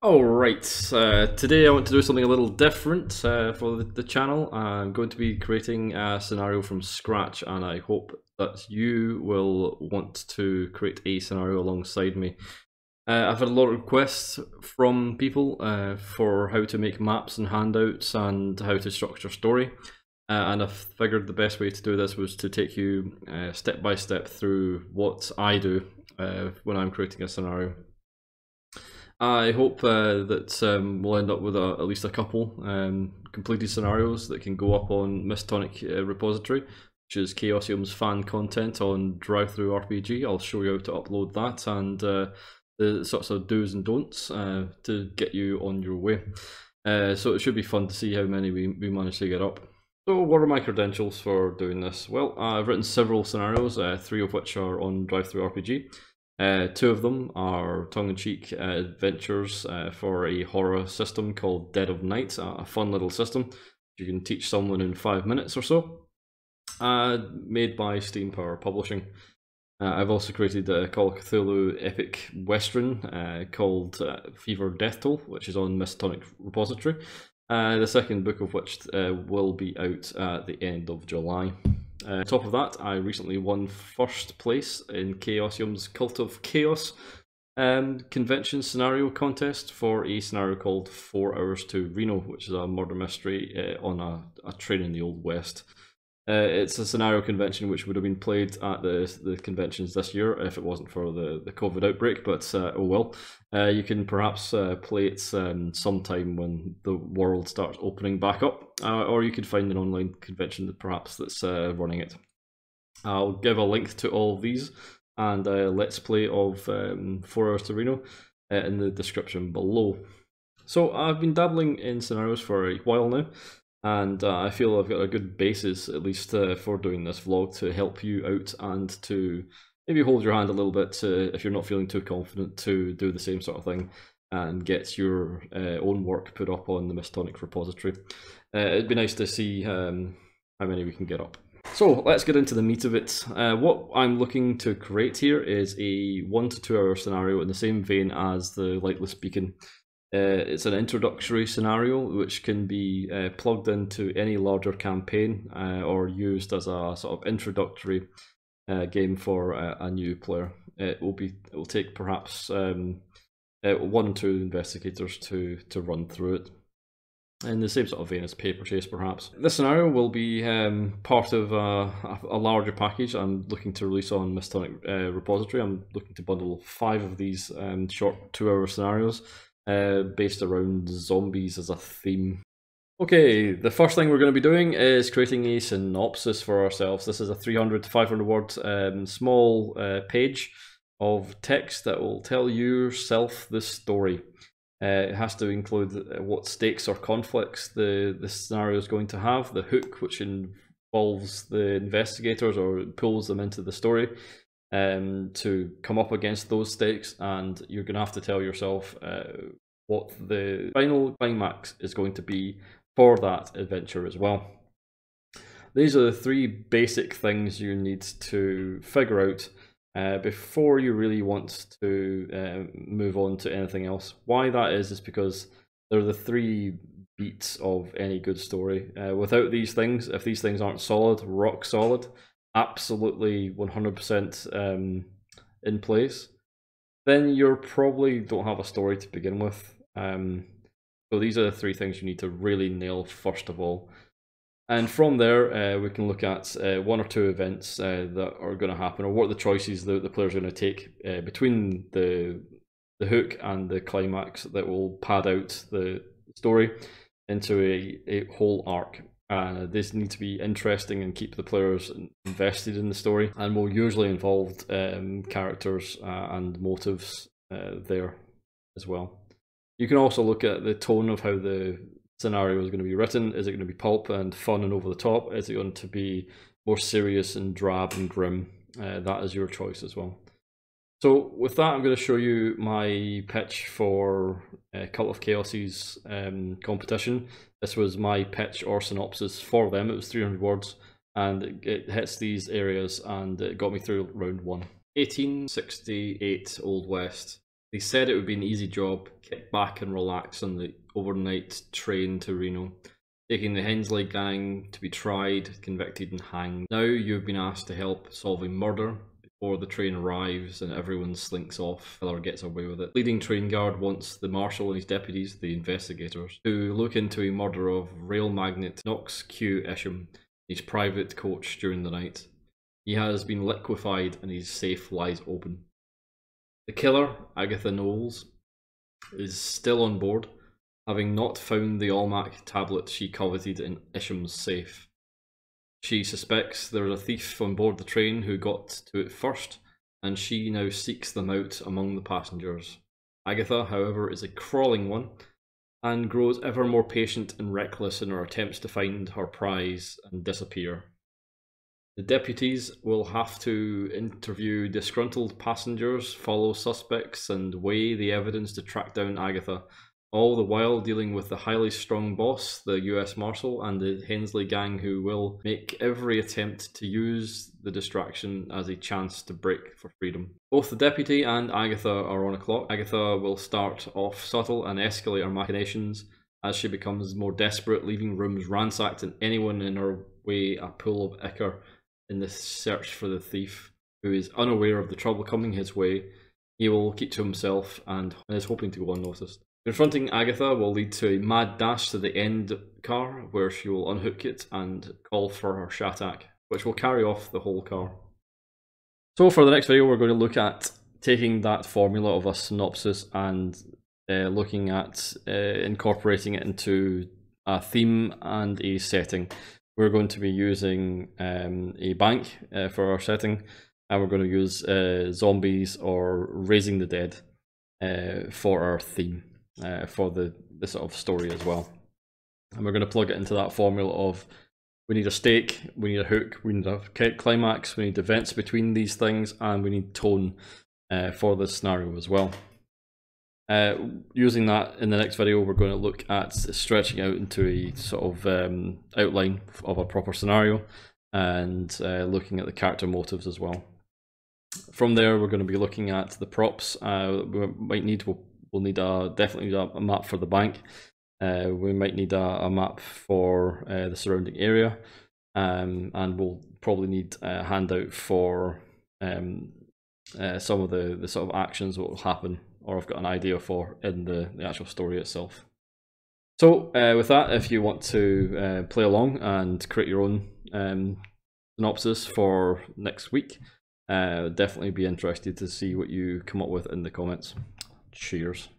Alright, today I want to do something a little different for the channel. I'm going to be creating a scenario from scratch, and I hope that you will want to create a scenario alongside me. I've had a lot of requests from people for how to make maps and handouts and how to structure story, and I figured the best way to do this was to take you step by step through what I do when I'm creating a scenario. I hope that we'll end up with at least a couple completed scenarios that can go up on Mystonic repository, which is Chaosium's fan content on DriveThruRPG. I'll show you how to upload that and the sorts of do's and don'ts to get you on your way. So it should be fun to see how many we manage to get up. So what are my credentials for doing this? Well, I've written several scenarios, 3 of which are on DriveThruRPG. 2 of them are tongue-in-cheek adventures for a horror system called Dead of Night, a fun little system you can teach someone in 5 minutes or so, made by Steam Power Publishing. I've also created a Call of Cthulhu epic western called Fever Death Toll, which is on Mystonic repository, the second book of which will be out at the end of July. On top of that, I recently won first place in Chaosium's Cult of Chaos convention scenario contest for a scenario called 4 Hours to Reno, which is a murder mystery on a train in the Old West. It's a scenario convention which would have been played at the conventions this year if it wasn't for the COVID outbreak, but oh well. You can perhaps play it sometime when the world starts opening back up, or you could find an online convention that perhaps that's running it. I'll give a link to all of these and a Let's Play of 4 Hours to Reno in the description below. So I've been dabbling in scenarios for a while now, and I feel I've got a good basis, at least for doing this vlog, to help you out and to maybe hold your hand a little bit if you're not feeling too confident to do the same sort of thing and get your own work put up on the Mystonic repository. It'd be nice to see how many we can get up. So let's get into the meat of it. What I'm looking to create here is a 1 to 2 hour scenario in the same vein as the Lightless Beacon. It's an introductory scenario which can be plugged into any larger campaign or used as a sort of introductory game for a new player. It will take perhaps 1 or 2 investigators to run through it, in the same sort of vein as Paper Chase perhaps. This scenario will be part of a larger package I'm looking to release on Mystonic repository. I'm looking to bundle 5 of these short 2 hour scenarios based around zombies as a theme. Okay, the first thing we're going to be doing is creating a synopsis for ourselves. This is a 300 to 500 word small page of text that will tell yourself the story. It has to include what stakes or conflicts the scenario is going to have, the hook which involves the investigators or pulls them into the story, to come up against those stakes, and you're going to have to tell yourself what the final climax is going to be for that adventure as well. These are the 3 basic things you need to figure out before you really want to move on to anything else. Why that is because they're the 3 beats of any good story. Without these things, if these things aren't solid, rock solid, absolutely 100% in place, then you probably don't have a story to begin with. So these are the 3 things you need to really nail first of all. And from there, we can look at 1 or 2 events that are going to happen, or what are the choices the players are going to take between the hook and the climax that will pad out the story into a whole arc. These need to be interesting and keep the players invested in the story, and will usually involve characters and motives there as well. You can also look at the tone of how the scenario is going to be written. Is it going to be pulp and fun and over the top? Is it going to be more serious and drab and grim? That is your choice as well. So with that, I'm going to show you my pitch for Cult of Chaos's competition. This was my pitch or synopsis for them. It was 300 words, and it hits these areas, and it got me through round 1. 1868 Old West. They said it would be an easy job, kick back and relax on the overnight train to Reno, taking the Hensley gang to be tried, convicted and hanged. Now you've been asked to help solving murder before the train arrives and everyone slinks off, Miller gets away with it. Leading train guard wants the marshal and his deputies, the investigators, to look into a murder of rail magnate Knox Q. Isham, his private coach during the night. He has been liquefied and his safe lies open. The killer, Agatha Knowles, is still on board, having not found the Almac tablet she coveted in Isham's safe. She suspects there is a thief on board the train who got to it first, and she now seeks them out among the passengers. Agatha, however, is a crawling one, and grows ever more patient and reckless in her attempts to find her prize and disappear. The deputies will have to interview disgruntled passengers, follow suspects, and weigh the evidence to track down Agatha, all the while dealing with the highly strung boss, the US Marshal, and the Hensley gang, who will make every attempt to use the distraction as a chance to break for freedom. Both the deputy and Agatha are on a clock. Agatha will start off subtle and escalate her machinations as she becomes more desperate, leaving rooms ransacked and anyone in her way a pool of ichor in the search for the thief, who is unaware of the trouble coming his way. He will keep to himself and is hoping to go unnoticed. Confronting Agatha will lead to a mad dash to the end car, where she will unhook it and call for her Shatak, which will carry off the whole car. So for the next video, we're going to look at taking that formula of a synopsis and looking at incorporating it into a theme and a setting. We're going to be using a bank for our setting, and we're going to use zombies or raising the dead for our theme, for the sort of story as well. And we're going to plug it into that formula of we need a stake, we need a hook, we need a climax, we need events between these things, and we need tone for the scenario as well. Using that in the next video, we're going to look at stretching out into a sort of outline of a proper scenario and looking at the character motives as well. From there, we're going to be looking at the props. We'll need definitely a map for the bank. We might need a map for the surrounding area, and we'll probably need a handout for some of the sort of actions that will happen, or I've got an idea for in the actual story itself. So with that, if you want to play along and create your own synopsis for next week, definitely be interested to see what you come up with in the comments. Cheers.